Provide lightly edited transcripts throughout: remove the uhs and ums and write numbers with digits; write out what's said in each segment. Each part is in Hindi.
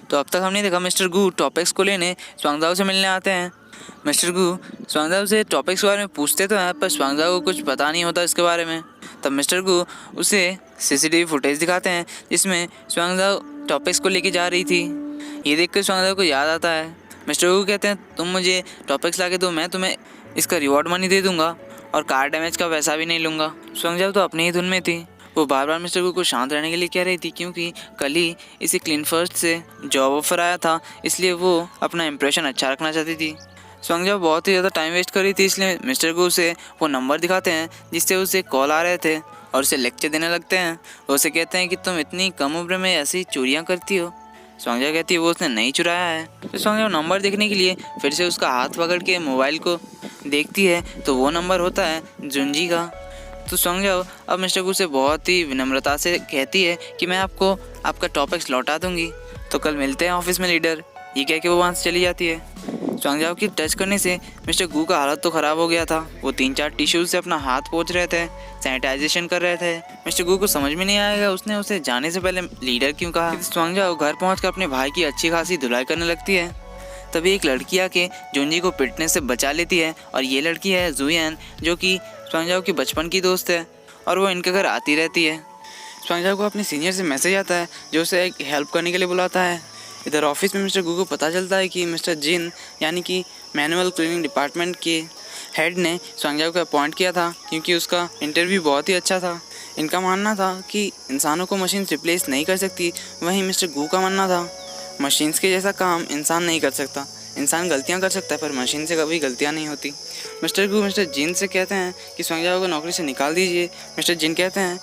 तो अब तक हमने देखा मिस्टर गू टॉपिक्स को लेने स्वांगजाओ से मिलने आते हैं। मिस्टर गू स्वांगजाओ से टॉपिक्स के बारे में पूछते तो हैं, पर स्वांगजाओ को कुछ पता नहीं होता इसके बारे में। तब मिस्टर गू उसे सीसीटीवी फुटेज दिखाते हैं जिसमें स्वांगजाओ टॉपिक्स को लेके जा रही थी। ये देखकर स्वांगजाओ को याद आता है। मिस्टर गू कहते हैं, तुम मुझे टॉपिक्स ला के दो, मैं तुम्हें इसका रिवॉर्ड मनी दे दूंगा और कार डैमेज का पैसा भी नहीं लूँगा। स्वांगजाओ तो अपनी ही धुन में थी। वो बार बार मिस्टर गू को शांत रहने के लिए कह रही थी, क्योंकि कल ही इसे क्लीन फर्स्ट से जॉब ऑफर आया था, इसलिए वो अपना इंप्रेशन अच्छा रखना चाहती थी। स्वांगजाओ बहुत ही ज़्यादा टाइम वेस्ट कर रही थी, इसलिए मिस्टर गू से वो नंबर दिखाते हैं जिससे उसे कॉल आ रहे थे और उसे लेक्चर देने लगते हैं। वो उसे कहते हैं कि तुम इतनी कम उम्र में ऐसी चोरियाँ करती हो। स्वांगजाओ कहती है वो उसने नहीं चुराया है। तो स्वांगजाओ नंबर देखने के लिए फिर से उसका हाथ पकड़ के मोबाइल को देखती है, तो वो नंबर होता है जुंजी का। तो स्वांगजाओ अब मिस्टर गू से बहुत ही विनम्रता से कहती है कि मैं आपको आपका टॉपिक्स लौटा दूंगी, तो कल मिलते हैं ऑफिस में लीडर। ये कह के वो वहाँ से चली जाती है। स्वांगजाओ की टच करने से मिस्टर गू का हालत तो ख़राब हो गया था। वो 3-4 टिश्यूज से अपना हाथ पोंछ रहे थे, सैनिटाइजेशन कर रहे थे। मिस्टर गू को समझ में नहीं आएगा उसने उसे जाने से पहले लीडर क्यों कहा। स्वांगजाओ घर पहुँचकर अपने भाई की अच्छी खासी धुलाई करने लगती है। तभी एक लड़की आके जुंजी को पिटने से बचा लेती है, और ये लड़की है जुयन, जो कि स्वांगजाओ की बचपन की दोस्त है और वो इनके घर आती रहती है। स्वांगजाओ को अपने सीनियर से मैसेज आता है जो उसे एक हेल्प करने के लिए बुलाता है। इधर ऑफिस में मिस्टर गू को पता चलता है कि मिस्टर जिन यानी कि मैनुअल क्लीनिंग डिपार्टमेंट के हेड ने स्वांगजाओ को अपॉइंट किया था, क्योंकि उसका इंटरव्यू बहुत ही अच्छा था। इनका मानना था कि इंसानों को मशीन रिप्लेस नहीं कर सकती, वहीं मिस्टर गू का मानना था मशीन्स के जैसा काम इंसान नहीं कर सकता। इंसान गलतियां कर सकता है पर मशीन से कभी गलतियां नहीं होती। मिस्टर गू मिस्टर जिन से कहते हैं कि स्वांगजाओ को नौकरी से निकाल दीजिए। मिस्टर जिन कहते हैं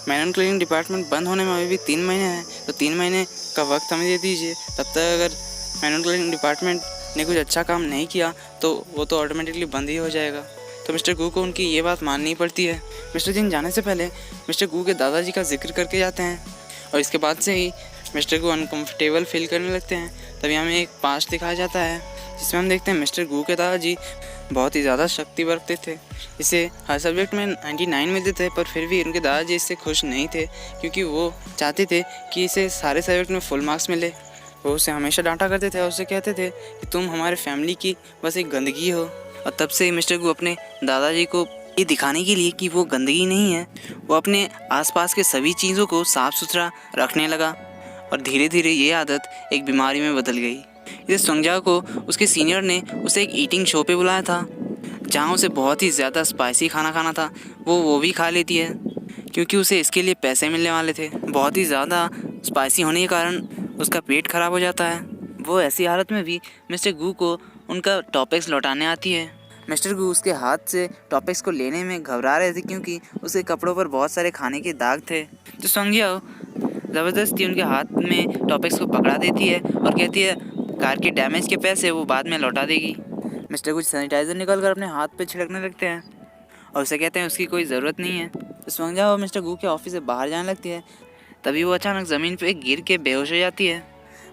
मैनुअल क्लीनिंग डिपार्टमेंट बंद होने में अभी भी 3 महीने हैं, तो 3 महीने का वक्त हमें दे दीजिए। तब तक अगर मैनुअल क्लीनिंग डिपार्टमेंट ने कुछ अच्छा काम नहीं किया तो वो तो ऑटोमेटिकली बंद ही हो जाएगा। तो मिस्टर गू को उनकी ये बात माननी पड़ती है। मिस्टर जिन जाने से पहले मिस्टर गू के दादाजी का जिक्र करके जाते हैं, और इसके बाद से ही मिस्टर गू अनकम्फर्टेबल फील करने लगते हैं। तभी हमें एक पास्ट दिखाया जाता है जिसमें हम देखते हैं मिस्टर गू के दादाजी बहुत ही ज़्यादा शक्ति बरतते थे। इसे हर सब्जेक्ट में 99 मिलते थे, पर फिर भी उनके दादाजी इससे खुश नहीं थे, क्योंकि वो चाहते थे कि इसे सारे सब्जेक्ट में फुल मार्क्स मिले। वो उसे हमेशा डांटा करते थे और उसे कहते थे कि तुम हमारे फैमिली की बस एक गंदगी हो। और तब से ही मिस्टर गू अपने दादाजी को ये दिखाने के लिए कि वो गंदगी नहीं है, वो अपने आसपास के सभी चीज़ों को साफ़ सुथरा रखने लगा, और धीरे धीरे ये आदत एक बीमारी में बदल गई। इस स्वांगजाओ को उसके सीनियर ने उसे एक ईटिंग शो पे बुलाया था, जहाँ उसे बहुत ही ज़्यादा स्पाइसी खाना खाना था। वो भी खा लेती है, क्योंकि उसे इसके लिए पैसे मिलने वाले थे। बहुत ही ज़्यादा स्पाइसी होने के कारण उसका पेट खराब हो जाता है। वो ऐसी हालत में भी मिस्टर गू को उनका टॉपिक्स लौटाने आती है। मिस्टर गू उसके हाथ से टॉपिक्स को लेने में घबरा रहे थे, क्योंकि उसके कपड़ों पर बहुत सारे खाने के दाग थे। तो स्वांगजाओ ज़बरदस्ती उनके हाथ में टॉपिक्स को पकड़ा देती है और कहती है कार के डैमेज के पैसे वो बाद में लौटा देगी। मिस्टर गू सैनिटाइज़र निकाल कर अपने हाथ पे छिड़कने लगते हैं और उसे कहते हैं उसकी कोई ज़रूरत नहीं है। तो स्वांगजाओ मिस्टर गू के ऑफिस से बाहर जाने लगती है। तभी वो अचानक ज़मीन पे गिर के बेहोश हो जाती है।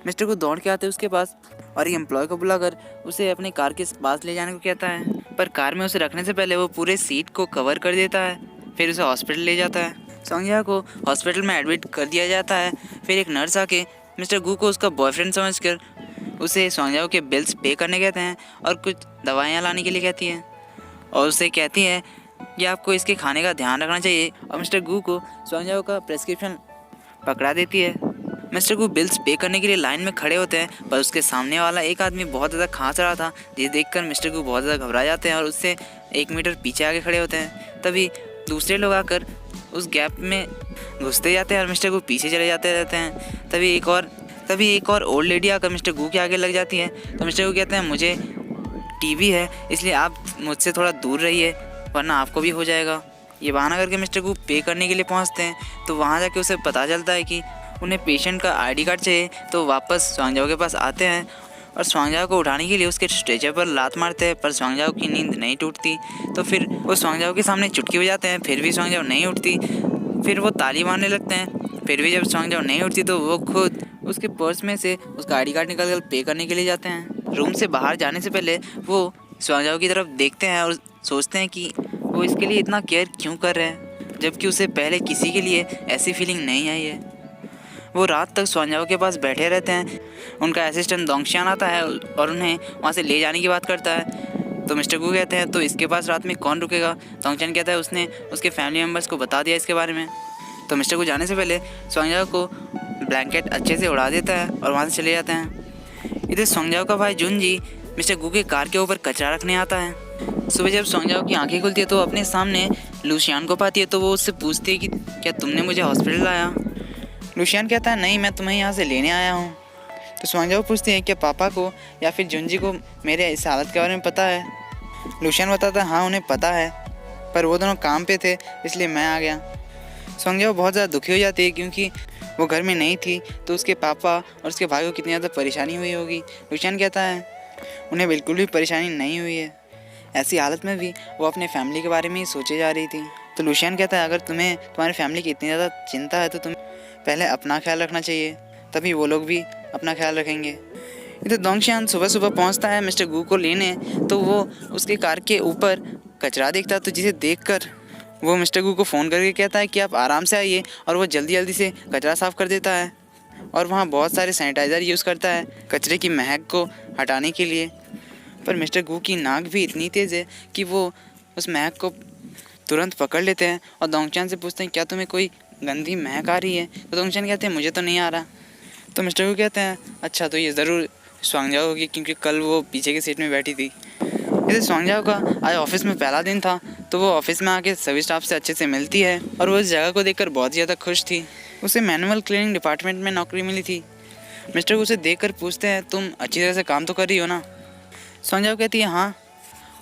मिस्टर गू दौड़ के आते हैं उसके पास और एक एम्प्लॉय को बुलाकर उसे अपनी कार के पास ले जाने को कहता है, पर कार में उसे रखने से पहले वो पूरे सीट को कवर कर देता है। फिर उसे हॉस्पिटल ले जाता है। स्वांगजाओ को हॉस्पिटल में एडमिट कर दिया जाता है। फिर एक नर्स आके मिस्टर गू को उसका बॉयफ्रेंड समझकर उसे स्वांगजाओ के बिल्स पे करने कहते हैं और कुछ दवाइयाँ लाने के लिए कहती हैं, और उसे कहती है कि आपको इसके खाने का ध्यान रखना चाहिए, और मिस्टर गू को स्वांगजाओ का प्रेस्क्रिप्शन पकड़ा देती है। मिस्टर गू बिल्स पे करने के लिए लाइन में खड़े होते हैं, पर उसके सामने वाला एक आदमी बहुत ज़्यादा खांस रहा था, जिसे देखकर मिस्टर गू बहुत ज़्यादा घबरा जाते हैं और उससे 1 मीटर पीछे आके खड़े होते हैं। तभी दूसरे लोग आकर उस गैप में घुसते जाते हैं और मिस्टर गू पीछे चले जाते रहते हैं। तभी एक और ओल्ड लेडी आकर मिस्टर गू के आगे लग जाती है। तो मिस्टर गू कहते हैं मुझे टीबी है, इसलिए आप मुझसे थोड़ा दूर रहिए, वरना आपको भी हो जाएगा। ये बहाना करके मिस्टर गू पे करने के लिए पहुंचते हैं। तो वहाँ जाके उसे पता चलता है कि उन्हें पेशेंट का आईडी कार्ड चाहिए। तो वापस स्वांगजाओ के पास आते हैं और स्वांगजाओ को उठाने के लिए उसके स्ट्रेचर पर लात मारते हैं, पर स्वांगजाओ की नींद नहीं टूटती। तो फिर वो स्वांगजाओ के सामने चुटकी बजाते हैं, फिर भी स्वांगजाओ नहीं उठती। फिर वो ताली मारने लगते हैं, फिर भी जब स्वांगजाओ नहीं उठती तो वो खुद उसके पर्स में से उसका आईडी कार्ड निकाल कर पे करने के लिए जाते हैं। रूम से बाहर जाने से पहले वो स्वांगजाओ की तरफ देखते हैं और सोचते हैं कि वो इसके लिए इतना केयर क्यों कर रहे हैं, जबकि उसे पहले किसी के लिए ऐसी फीलिंग नहीं आई है। वो रात तक स्वांगजाओ के पास बैठे रहते हैं। उनका असिस्टेंट दोंगशियान आता है और उन्हें वहाँ से ले जाने की बात करता है। तो मिस्टर गू कहते हैं तो इसके पास रात में कौन रुकेगा। दोंगशियान कहता है उसने उसके फैमिली मेम्बर्स को बता दिया इसके बारे में। तो मिस्टर गू जाने से पहले स्वांगजाओ को ब्लैंकेट अच्छे से उड़ा देता है और वहाँ से चले जाते हैं। इधर स्वांगजाओ का भाई जुनजी मिस्टर गू के कार के ऊपर कचरा रखने आता है। सुबह जब स्वांगजाओ की आंखें खुलती है तो अपने सामने लुशियान को पाती है। तो वो उससे पूछती है कि क्या तुमने मुझे हॉस्पिटल लाया। लुशियान कहता है नहीं, मैं तुम्हें यहाँ से लेने आया हूँ। तो स्वांगजाओ पूछती है क्या पापा को या फिर जुनजी को मेरे इस हालत के बारे में पता है। लुशियान बताता है हाँ उन्हें पता है, पर वो दोनों काम पे थे इसलिए मैं आ गया। स्वांगजाओ बहुत ज़्यादा दुखी हो जाती है क्योंकि वो घर में नहीं थी तो उसके पापा और उसके भाई को कितनी ज़्यादा परेशानी हुई होगी। लुशियान कहता है उन्हें बिल्कुल भी परेशानी नहीं हुई है, ऐसी हालत में भी वो अपने फैमिली के बारे में ही सोचे जा रही थी। तो लुशियान कहता है अगर तुम्हें तुम्हारी फैमिली की इतनी ज़्यादा चिंता है तो तुम्हें पहले अपना ख्याल रखना चाहिए, तभी वो लोग भी अपना ख्याल रखेंगे। इधर दोंगशियान सुबह सुबह पहुंचता है मिस्टर गू को लेने। तो वो उसके कार के ऊपर कचरा देखता है, तो जिसे देखकर वो मिस्टर गू को फ़ोन करके कहता है कि आप आराम से आइए, और वो जल्दी जल्दी से कचरा साफ़ कर देता है और वहाँ बहुत सारे सैनिटाइज़र यूज़ करता है कचरे की महक को हटाने के लिए। पर मिस्टर गू की नाक भी इतनी तेज़ है कि वो उस महक को तुरंत पकड़ लेते हैं और दोंगशियान से पूछते हैं क्या तुम्हें कोई गंदी महक आ रही है। तो दोंगशियान कहते हैं मुझे तो नहीं आ रहा। तो मिस्टर गू कहते हैं अच्छा तो ये ज़रूर स्वांगजाओ होगी क्योंकि कल वो पीछे की सीट में बैठी थी। इधर स्वांगजाओ का आज ऑफिस में पहला दिन था तो वो ऑफिस में आके सभी स्टाफ से अच्छे से मिलती है और वो इस जगह को देखकर बहुत ज़्यादा खुश थी। उसे मैनुअल क्लीनिंग डिपार्टमेंट में नौकरी मिली थी। मिस्टर गू उसे देखकर पूछते हैं तुम अच्छी तरह से काम तो कर रही हो ना। स्वांगजाओ कहती है हाँ,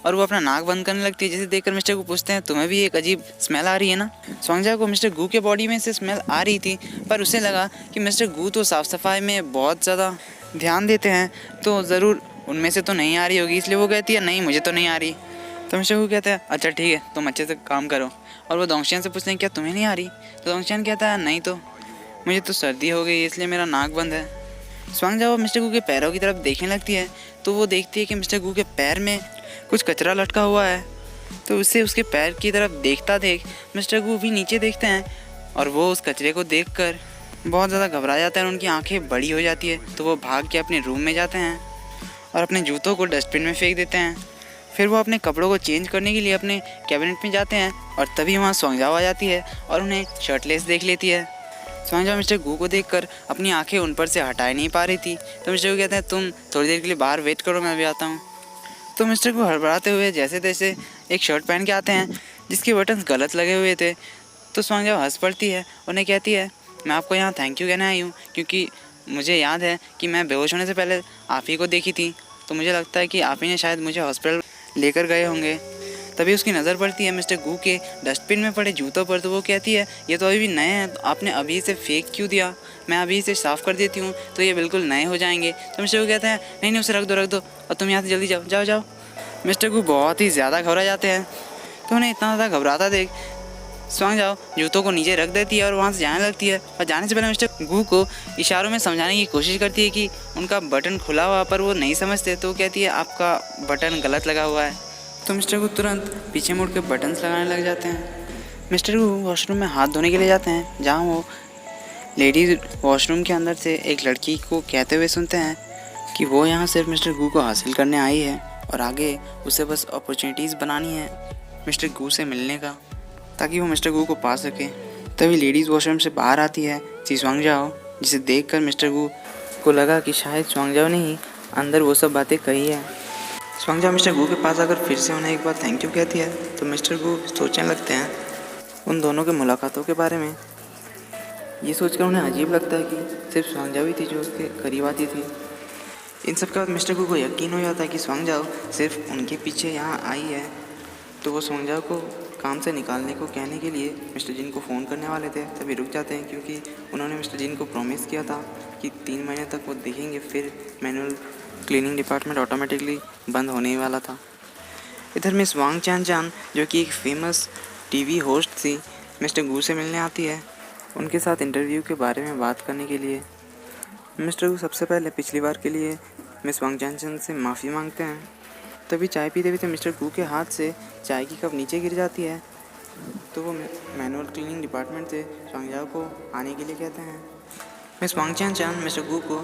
और वो अपना नाक बंद करने लगती है, जिसे देखकर मिस्टर गू पूछते हैं तुम्हें भी एक अजीब स्मेल आ रही है ना। स्वांगजाओ को मिस्टर गू के बॉडी में से स्मेल आ रही थी, पर उसे लगा कि मिस्टर गू तो साफ़ सफाई में बहुत ज़्यादा ध्यान देते हैं तो ज़रूर उनमें से तो नहीं आ रही होगी, इसलिए वो कहती है नहीं मुझे तो नहीं आ रही। तो मिस्टर गू कहता है अच्छा ठीक है तुम अच्छे से काम करो, और वो दोंगशियान से पूछते हैं क्या तुम्हें नहीं आ रही। तो दोंगशियान कहता है नहीं तो मुझे तो सर्दी हो गई इसलिए मेरा नाक बंद है। स्वांगजाओ मिस्टर गू के पैरों की तरफ देखने लगती है तो वो देखती है कि मिस्टर गू के पैर में कुछ कचरा लटका हुआ है। तो उससे उसके पैर की तरफ देखता देख मिस्टर गू भी नीचे देखते हैं और वो उस कचरे को देखकर बहुत ज़्यादा घबरा जाते हैं और उनकी आंखें बड़ी हो जाती है। तो वो भाग के अपने रूम में जाते हैं और अपने जूतों को डस्टबिन में फेंक देते हैं। फिर वो अपने कपड़ों को चेंज करने के लिए अपने कैबिनेट में जाते हैं और तभी वहाँ स्वांगजाओ आ जाती है और उन्हें शर्टलेस देख लेती है। स्वांगजाओ मिस्टर गू को देखकर अपनी आंखें उन पर से हटा नहीं पा रही थी। तो मिस्टर गू कहते हैं तुम थोड़ी देर के लिए बाहर वेट करो, मैं अभी आता हूँ। तो मिस्टर गू हड़बड़ाते हुए जैसे तैसे एक शर्ट पहन के आते हैं जिसके बटन्स गलत लगे हुए थे। तो स्वांगजाओ हंस पड़ती है, उन्हें कहती है मैं आपको यहाँ थैंक यू कहने आई हूँ क्योंकि मुझे याद है कि मैं बेहोश होने से पहले आप ही को देखी थी, तो मुझे लगता है कि आप ही ने शायद मुझे हॉस्पिटल लेकर गए होंगे। तभी उसकी नज़र पड़ती है मिस्टर गू के डस्टबिन में पड़े जूतों पर। तो वो कहती है ये तो अभी भी नए हैं, तो आपने अभी इसे फेंक क्यों दिया, मैं अभी इसे साफ़ कर देती हूँ तो ये बिल्कुल नए हो जाएंगे। तो मिस्टर गू कहते हैं नहीं उसे रख दो और तुम यहाँ से जल्दी जाओ जाओ जाओ। मिस्टर गू बहुत ही ज़्यादा घबरा जाते हैं। तो उन्हें इतना ज़्यादा घबराता देख स्वांगजाओ जूतों को नीचे रख देती है और वहाँ से जाने लगती है। और जाने से पहले मिस्टर गू को इशारों में समझाने की कोशिश करती है कि उनका बटन खुला हुआ, पर वो नहीं समझते। तो कहती है आपका बटन गलत लगा हुआ है। तो मिस्टर गू तुरंत पीछे मुड़ के बटन्स लगाने लग जाते हैं। मिस्टर गू वॉशरूम में हाथ धोने के लिए जाते हैं जहाँ वो लेडीज़ वॉशरूम के अंदर से एक लड़की को कहते हुए सुनते हैं कि वो यहाँ सिर्फ मिस्टर गू को हासिल करने आई है और आगे उसे बस अपॉर्चुनिटीज़ बनानी है मिस्टर गू से मिलने का, ताकि वो मिस्टर गू को पा सके। तभी लेडीज़ वॉशरूम से बाहर आती है स्वांगजाओ, जिसे देखकर मिस्टर गू को लगा कि शायद स्वांगजाओ ने ही अंदर वो सब बातें कही है। स्वांगजाओ मिस्टर गू के पास आकर फिर से उन्हें एक बार थैंक यू कहती है। तो मिस्टर गू सोचने लगते हैं उन दोनों के मुलाकातों के बारे में। ये सोचकर उन्हें अजीब लगता है कि सिर्फ स्वांगजाओ ही थी जो उसके करीब आती थी। इन सब के बाद मिस्टर गू को यकीन हो जाता है कि स्वांगजाओ सिर्फ उनके पीछे यहाँ आई है। तो वो स्वांगजाओ को काम से निकालने को कहने के लिए मिस्टर जिन को फ़ोन करने वाले थे, तभी रुक जाते हैं क्योंकि उन्होंने मिस्टर जिन को प्रॉमिस किया था कि 3 महीने तक वो देखेंगे, फिर मैनुअल क्लीनिंग डिपार्टमेंट ऑटोमेटिकली बंद होने ही वाला था। इधर मिस वांग चान चान जो कि एक फेमस टीवी होस्ट थी, मिस्टर गू से मिलने आती है उनके साथ इंटरव्यू के बारे में बात करने के लिए। मिस्टर गू सबसे पहले पिछली बार के लिए मिस वांग चान चान से माफ़ी मांगते हैं। तभी चाय पीते पीते मिस्टर गू के हाथ से चाय की कप नीचे गिर जाती है। तो वो मैनुअल क्लीनिंग डिपार्टमेंट से स्वांगजाओ को आने के लिए कहते हैं। मिस वांग चान मिस्टर गू को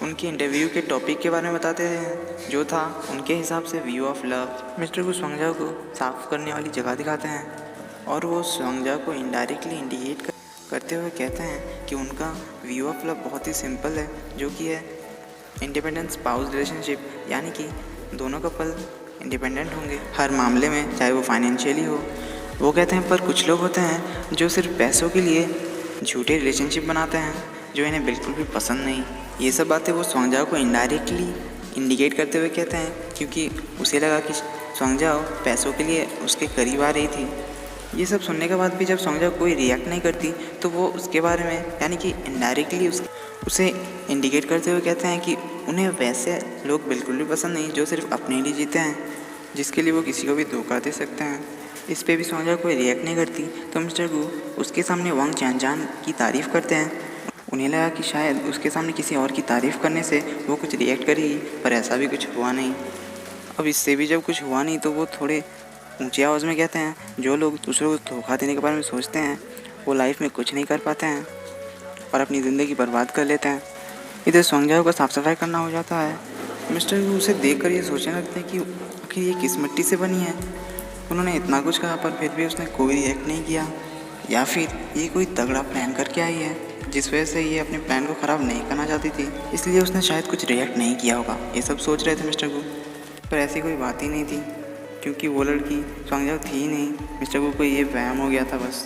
उनके इंटरव्यू के टॉपिक के बारे में बताते हैं, जो था उनके हिसाब से व्यू ऑफ लव। मिस्टर गू स्वांगजाओ को साफ करने वाली जगह दिखाते हैं और वो स्वांगजाओ को इनडायरेक्टली इंडिकेट करते हुए कहते हैं कि उनका व्यू ऑफ लव बहुत ही सिंपल है, जो कि है इंडिपेंडेंट स्पाउस रिलेशनशिप, यानी कि दोनों कपल इंडिपेंडेंट होंगे हर मामले में, चाहे वो फाइनेंशियली हो। वो कहते हैं पर कुछ लोग होते हैं जो सिर्फ पैसों के लिए झूठे रिलेशनशिप बनाते हैं, जो इन्हें बिल्कुल भी पसंद नहीं। ये सब बातें वो स्वांगजाओ को इनडायरेक्टली इंडिकेट करते हुए कहते हैं, क्योंकि उसे लगा कि स्वांगजाओ पैसों के लिए उसके करीब आ रही थी। ये सब सुनने के बाद भी जब स्वांगजाओ कोई रिएक्ट नहीं करती, तो वो उसके बारे में यानी कि इनडायरेक्टली उसे इंडिकेट करते हुए कहते हैं कि उन्हें वैसे लोग बिल्कुल भी पसंद नहीं जो सिर्फ अपने लिए जीते हैं, जिसके लिए वो किसी को भी धोखा दे सकते हैं। इस पे भी स्वांगजाओ कोई रिएक्ट नहीं करती, तो मिस्टर गू उसके सामने वांग चान की तारीफ़ करते हैं। उन्हें लगा कि शायद उसके सामने किसी और की तारीफ़ करने से वो कुछ रिएक्ट करेगी, पर ऐसा भी कुछ हुआ नहीं। अब इससे भी जब कुछ हुआ नहीं, तो वो थोड़े ऊंची आवाज़ में कहते हैं, जो लोग दूसरों को धोखा देने के बारे में सोचते हैं वो लाइफ में कुछ नहीं कर पाते हैं और अपनी ज़िंदगी बर्बाद कर लेते हैं। इधर स्वांगजाओ का साफ सफाई करना हो जाता है। मिस्टर गू उसे देखकर ये सोचने लगते हैं कि आखिर ये किस मिट्टी से बनी है। उन्होंने इतना कुछ कहा पर फिर भी उसने कोई रिएक्ट नहीं किया, या फिर ये कोई तगड़ा प्लान करके आई है जिस वजह से ये अपने प्लान को ख़राब नहीं करना चाहती थी, इसलिए उसने शायद कुछ रिएक्ट नहीं किया होगा। ये सब सोच रहे थे मिस्टर गू, पर ऐसी कोई बात ही नहीं थी, क्योंकि वो लड़की स्वांगजाओ थी ही नहीं। मिस्टर गू को ये वहम हो गया था बस।